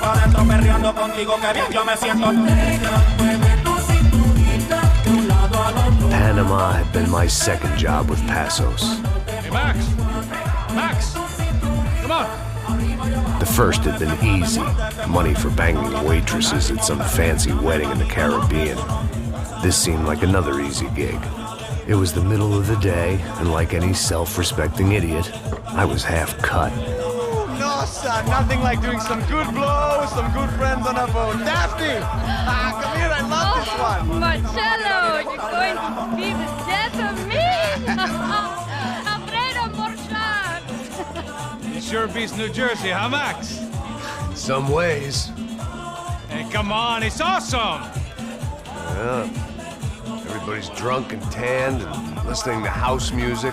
pa' adentro perreando contigo, que bien yo me siento. Panama had been my second job with Passos. Hey, Max! Max! Come on! The first had been easy. Money for banging waitresses at some fancy wedding in the Caribbean. This seemed like another easy gig. It was the middle of the day, and like any self-respecting idiot, I was half cut. No, son, nothing like doing some good blows, some good friends on a boat. Daphne! Come here, I love this one. Marcello, you're going to be the death of me! Alfredo Morchan! It sure beats New Jersey, huh, Max? In some ways. Hey, come on, it's awesome! Yeah. Everybody's drunk and tanned and listening to house music.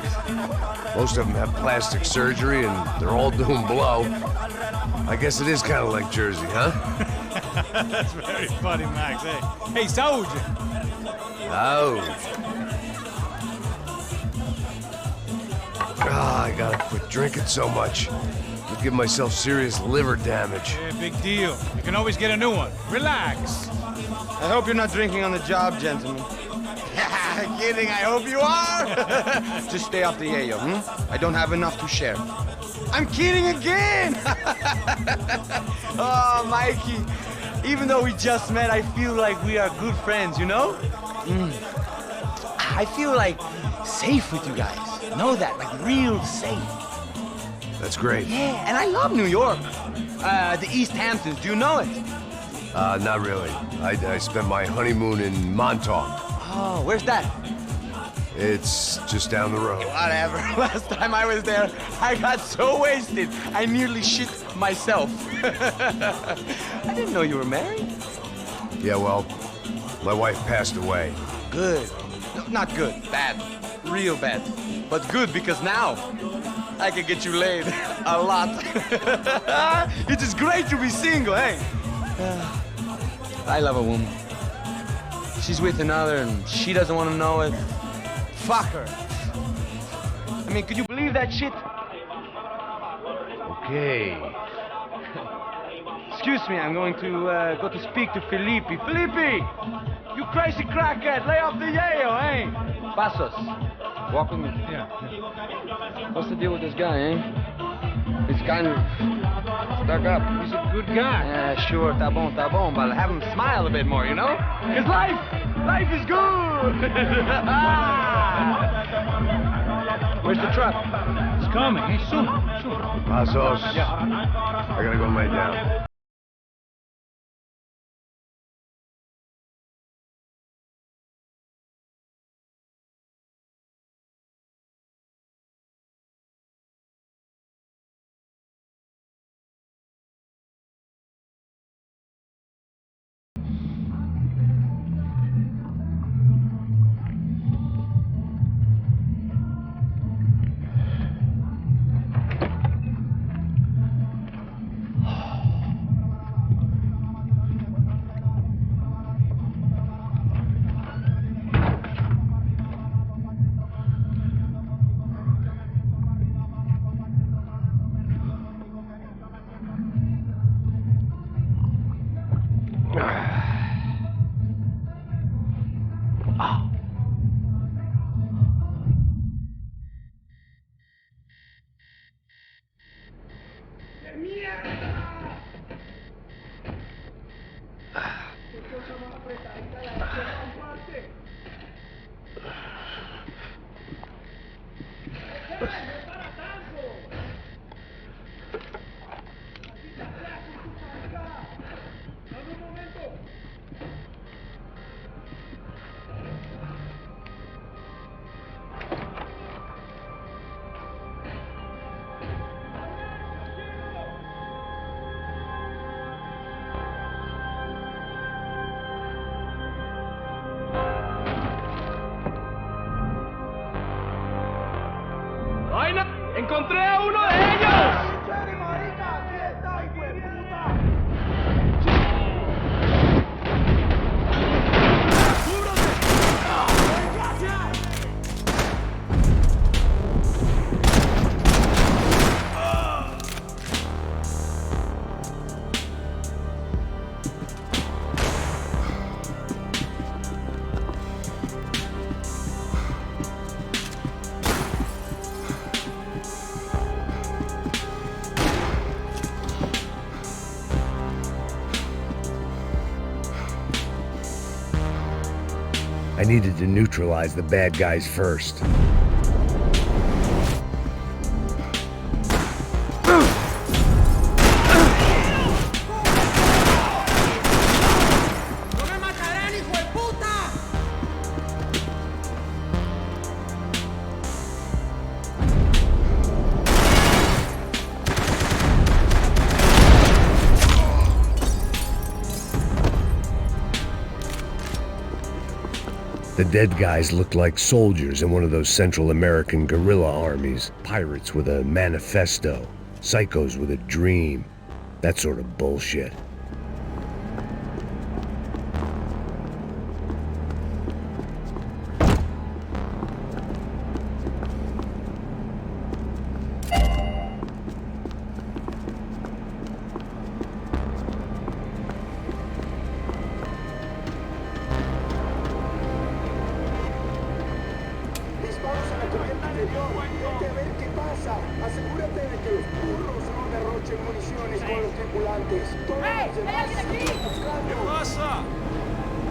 Most of them have plastic surgery and they're all doing blow. I guess it is kind of like Jersey, huh? That's very funny, Max. Hey, Saúde! I gotta quit drinking so much. I'll give myself serious liver damage. Yeah, big deal. You can always get a new one. Relax. I hope you're not drinking on the job, gentlemen. Kidding, I hope you are. Just stay off the yayo, I don't have enough to share. I'm kidding again. Oh, Mikey, even though we just met, I feel like we are good friends, you know? I feel like safe with you guys. Know that, like real safe. That's great. Yeah, and I love New York. The East Hamptons, do you know it? Not really. I spent my honeymoon in Montauk. Oh, where's that? It's just down the road. Whatever. Last time I was there, I got so wasted, I nearly shit myself. I didn't know you were married. Yeah, well, my wife passed away. Good. No, not good. Bad. Real bad. But good because now I can get you laid a lot. It is great to be single, hey? I love a woman. She's with another and she doesn't want to know it. Fuck her. I mean, could you believe that shit? Okay. Excuse me, I'm going to go to speak to Felipe. Felipe! You crazy crackhead, lay off the yayo, eh? Passos, walk with me. Yeah. What's the deal with this guy, eh? He's kind of stuck up. He's a good guy. Yeah, sure, tá bom, but have him smile a bit more, you know? Because life is good! Where's the truck? It's coming. Hey, soon. Passos. Yeah. I gotta go lay down. ¡Encontré a uno de ellos! I needed to neutralize the bad guys first. The dead guys looked like soldiers in one of those Central American guerrilla armies. Pirates with a manifesto. Psychos with a dream. That sort of bullshit.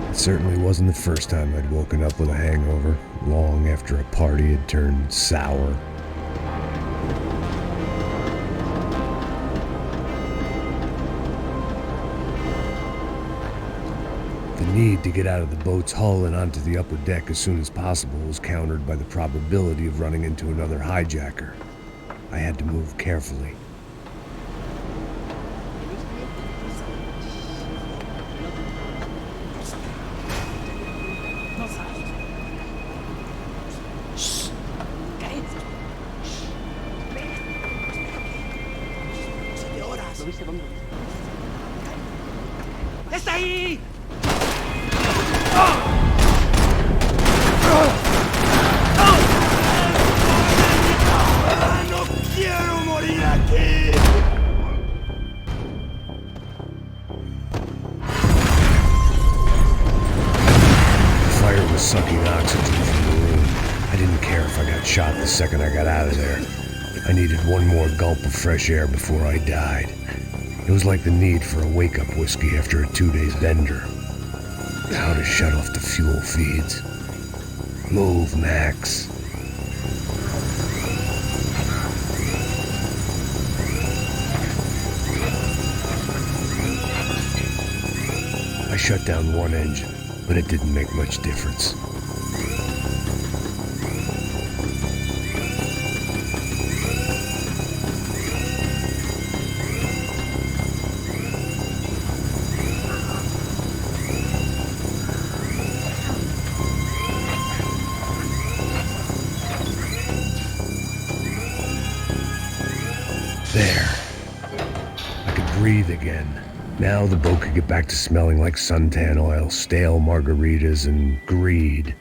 It certainly wasn't the first time I'd woken up with a hangover, long after a party had turned sour. The need to get out of the boat's hull and onto the upper deck as soon as possible was countered by the probability of running into another hijacker. I had to move carefully. ¡Está ahí! ¡No quiero morir aquí! The fire was sucking oxygen from the room. I didn't care if I got shot the second I got out of there. I needed one more gulp of fresh air before I died. It was like the need for a wake-up whiskey after a 2-day bender. How to shut off the fuel feeds. Move, Max. I shut down one engine, but it didn't make much difference. There. I could breathe again. Now the boat could get back to smelling like suntan oil, stale margaritas, and greed.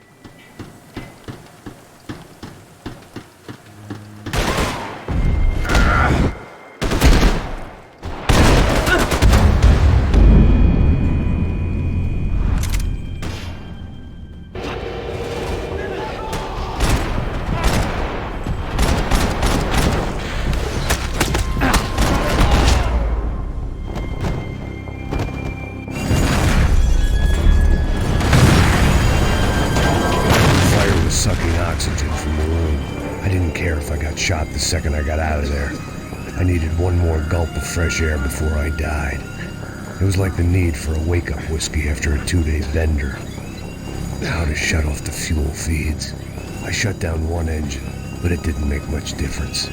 Sucking oxygen from the room. I didn't care if I got shot the second I got out of there. I needed one more gulp of fresh air before I died. It was like the need for a wake-up whiskey after a 2-day bender. How to shut off the fuel feeds. I shut down one engine, but it didn't make much difference.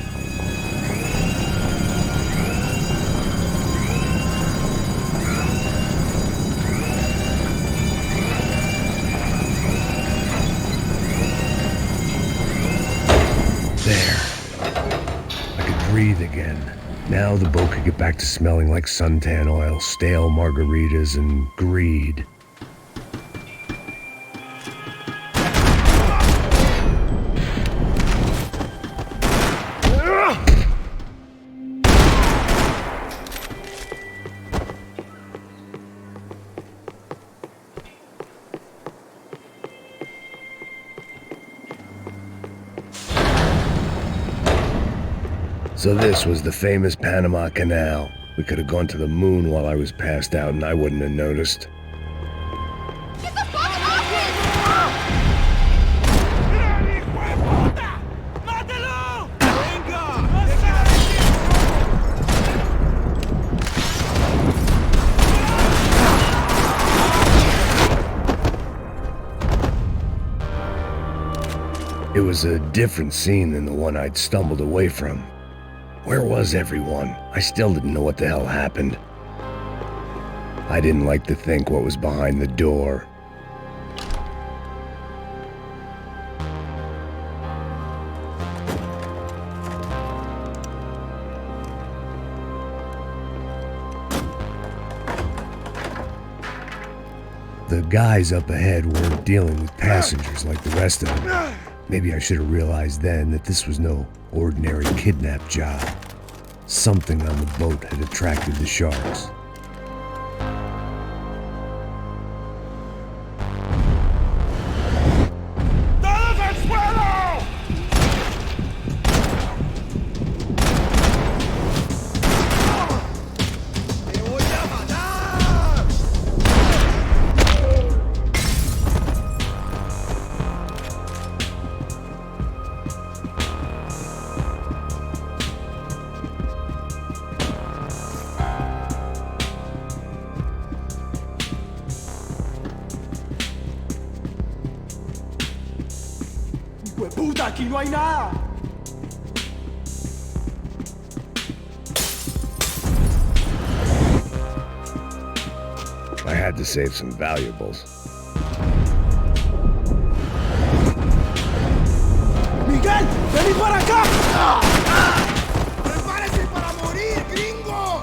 There. I could breathe again. Now the boat could get back to smelling like suntan oil, stale margaritas, and greed. So this was the famous Panama Canal. We could have gone to the moon while I was passed out and I wouldn't have noticed. Get the fuck off me! It was a different scene than the one I'd stumbled away from. Where was everyone? I still didn't know what the hell happened. I didn't like to think what was behind the door. The guys up ahead weren't dealing with passengers like the rest of them. Maybe I should have realized then that this was no ordinary kidnap job. Something on the boat had attracted the sharks. ¡Todos al suelo! ¡Te voy a matar! ¡Puta, aquí no hay nada! I had to save some valuables. ¡Miguel! ¡Vení para acá! ¡Prepárese para morir, gringo!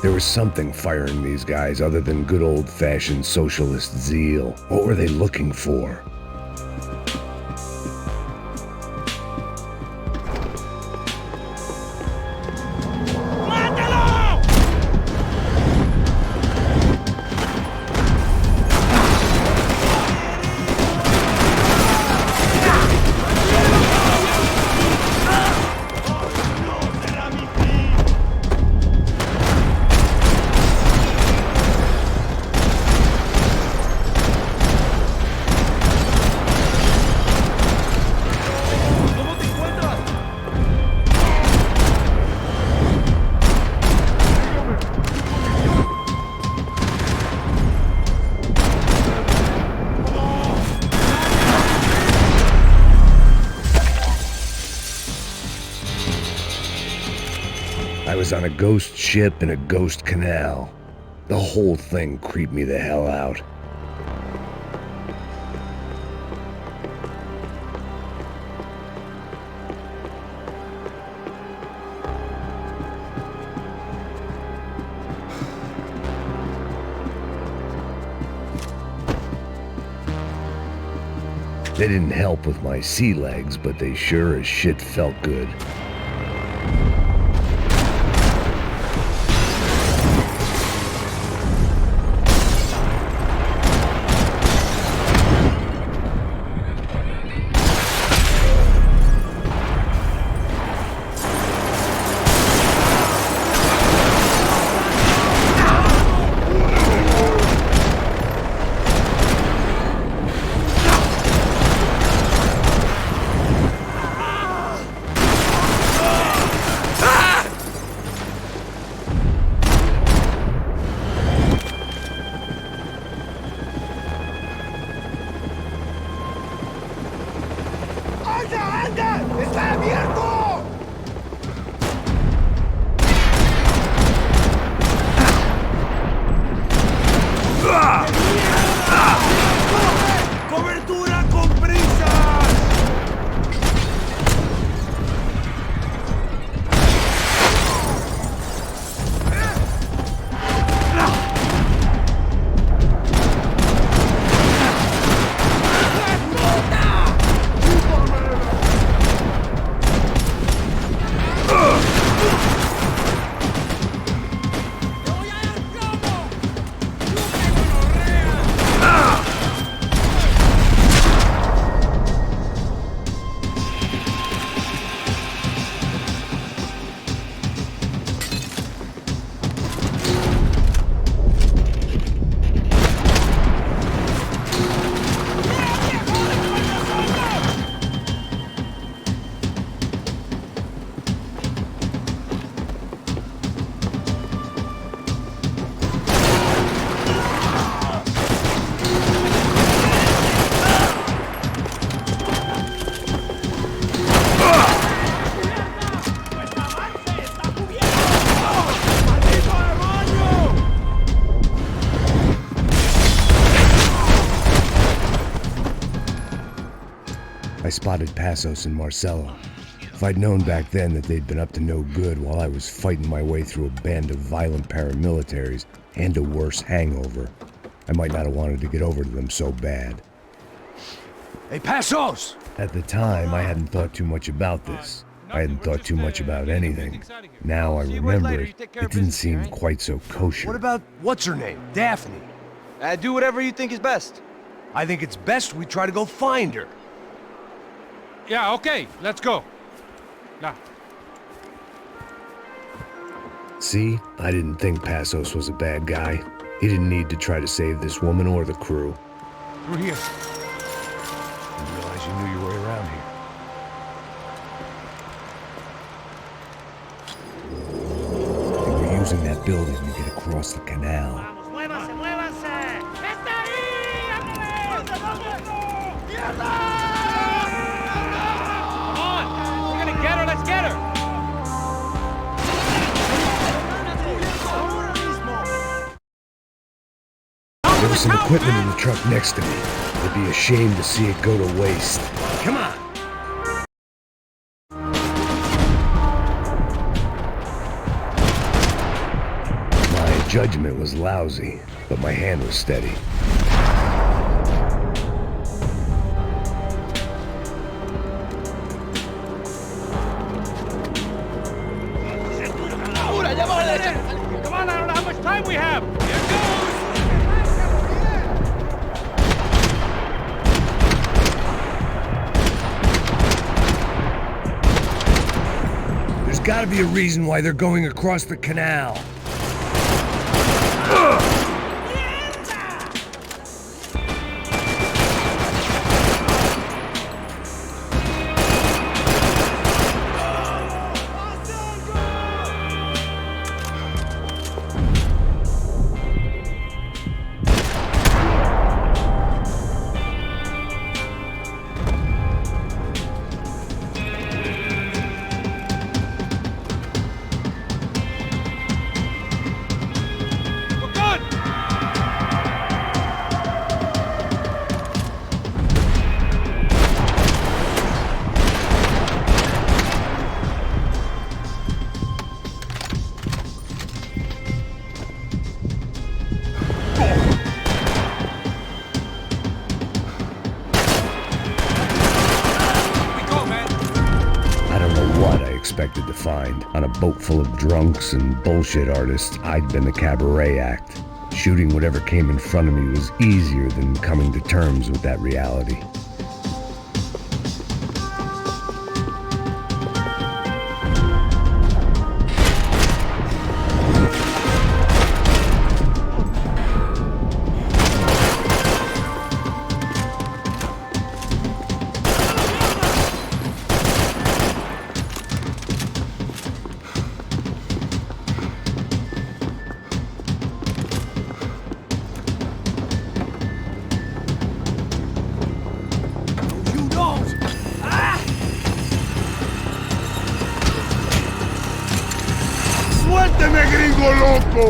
There was something firing these guys other than good old-fashioned socialist zeal. What were they looking for? I was on a ghost ship in a ghost canal. The whole thing creeped me the hell out. They didn't help with my sea legs, but they sure as shit felt good. spotted Passos and Marcelo. If I'd known back then that they'd been up to no good while I was fighting my way through a band of violent paramilitaries and a worse hangover, I might not have wanted to get over to them so bad. Hey, Passos! At the time, I hadn't thought too much about this. I hadn't thought too much about anything. Now I remember it didn't seem quite so kosher. What about, what's her name? Daphne. Do whatever you think is best. I think it's best we try to go find her. Yeah, okay, let's go. Now. See, I didn't think Passos was a bad guy. He didn't need to try to save this woman or the crew. Through here. Didn't realize you knew your way around here. They were using that building to get across the canal. ¡Muévanse, muévanse! ¡Está ahí! ¡Ándale! Come on, we're gonna get her, let's get her! There was some equipment in the truck next to me. It'd be a shame to see it go to waste. Come on! My judgment was lousy, but my hand was steady. Come on, I don't know how much time we have! Here goes! There's gotta be a reason why they're going across the canal. Expected to find. On a boat full of drunks and bullshit artists, I'd been the cabaret act. Shooting whatever came in front of me was easier than coming to terms with that reality. ¡Suélteme, gringo loco!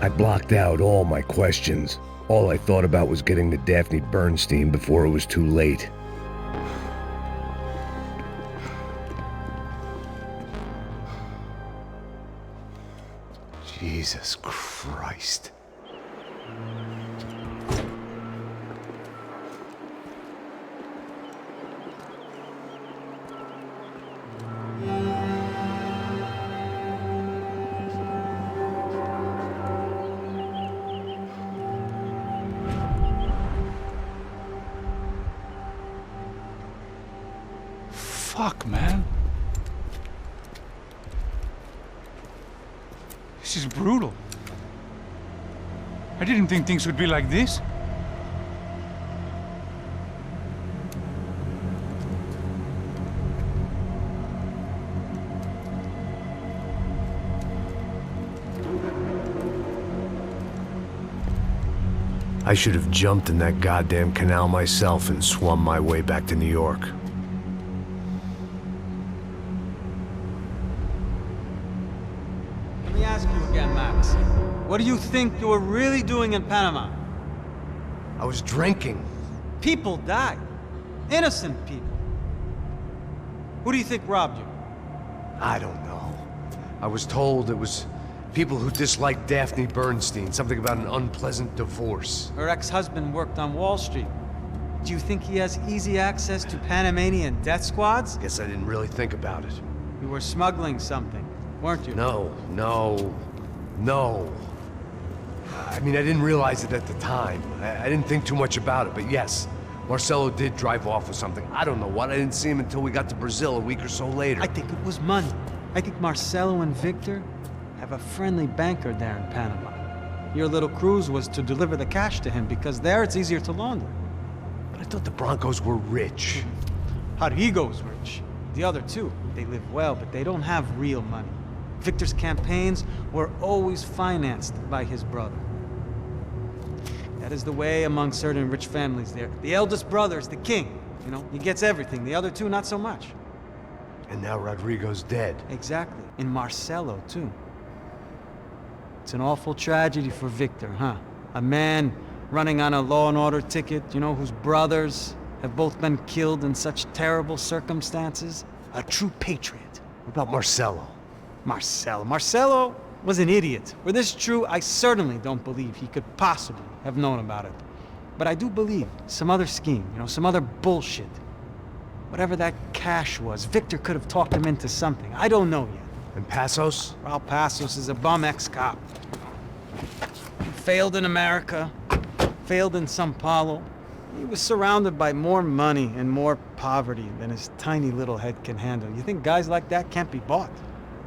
I blocked out all my questions. All I thought about was getting to Daphne Bernstein before it was too late. Jesus Christ. Fuck, man. This is brutal. I didn't think things would be like this. I should have jumped in that goddamn canal myself and swum my way back to New York. Let me ask you again, Max. What do you think you were really doing in Panama? I was drinking. People died. Innocent people. Who do you think robbed you? I don't know. I was told it was people who disliked Daphne Bernstein, something about an unpleasant divorce. Her ex-husband worked on Wall Street. Do you think he has easy access to Panamanian death squads? Guess I didn't really think about it. You were smuggling something, weren't you? No. I mean, I didn't realize it at the time. I didn't think too much about it, but yes, Marcelo did drive off with something. I don't know what. I didn't see him until we got to Brazil a week or so later. I think it was money. I think Marcelo and Victor have a friendly banker there in Panama. Your little cruise was to deliver the cash to him because there it's easier to launder. But I thought the Broncos were rich. Rodrigo's rich. The other two, they live well, but they don't have real money. Victor's campaigns were always financed by his brother. That is the way among certain rich families there. The eldest brother is the king. You know, he gets everything. The other two, not so much. And now Rodrigo's dead. Exactly. And Marcelo, too. It's an awful tragedy for Victor, huh? A man running on a law and order ticket, you know, whose brothers have both been killed in such terrible circumstances. A true patriot. What about Marcelo? Marcelo was an idiot. Were this true, I certainly don't believe he could possibly have known about it. But I do believe some other scheme, you know, some other bullshit. Whatever that cash was, Victor could have talked him into something. I don't know yet. And Passos? Raul Passos is a bum ex-cop. He failed in America, failed in São Paulo. He was surrounded by more money and more poverty than his tiny little head can handle. You think guys like that can't be bought?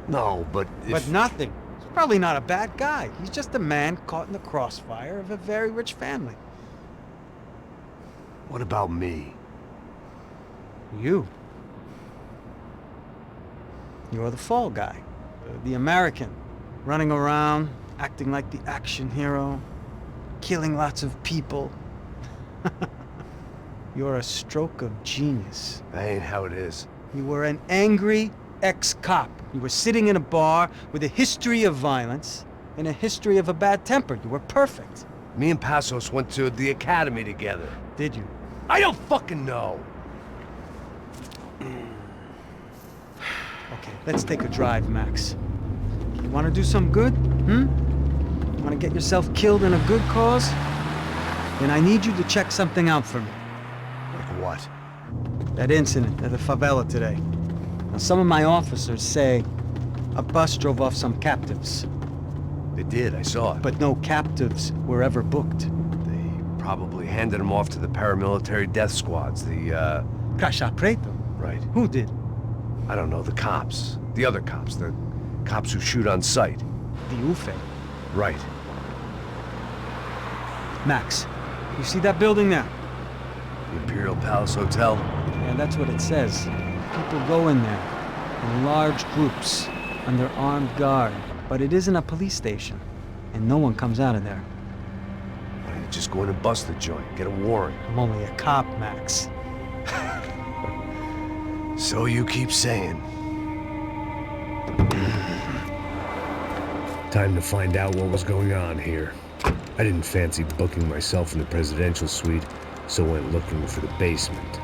No, but if... But nothing. He's probably not a bad guy. He's just a man caught in the crossfire of a very rich family. What about me? You. You're the fall guy. The American. Running around, acting like the action hero. Killing lots of people. You're a stroke of genius. That ain't how it is. You were an angry ex-cop. You were sitting in a bar with a history of violence and a history of a bad temper. You were perfect. Me and Passos went to the academy together. Did you? I don't fucking know. Okay, let's take a drive, Max. You want to do some good? Want to get yourself killed in a good cause? Then I need you to check something out for me. Like what? That incident at the favela today. Now, some of my officers say a bus drove off some captives. They did, I saw it. But no captives were ever booked. They probably handed them off to the paramilitary death squads, the, Caixa Preto? Right. Who did? I don't know, the cops. The other cops, the cops who shoot on sight. The UFE. Right. Max, you see that building there? The Imperial Palace Hotel? Yeah, that's what it says. People go in there in large groups under armed guard. But it isn't a police station, and no one comes out of there. Why don't you just go in and bust the joint, get a warrant? I'm only a cop, Max. So you keep saying. Time to find out what was going on here. I didn't fancy booking myself in the presidential suite, so went looking for the basement.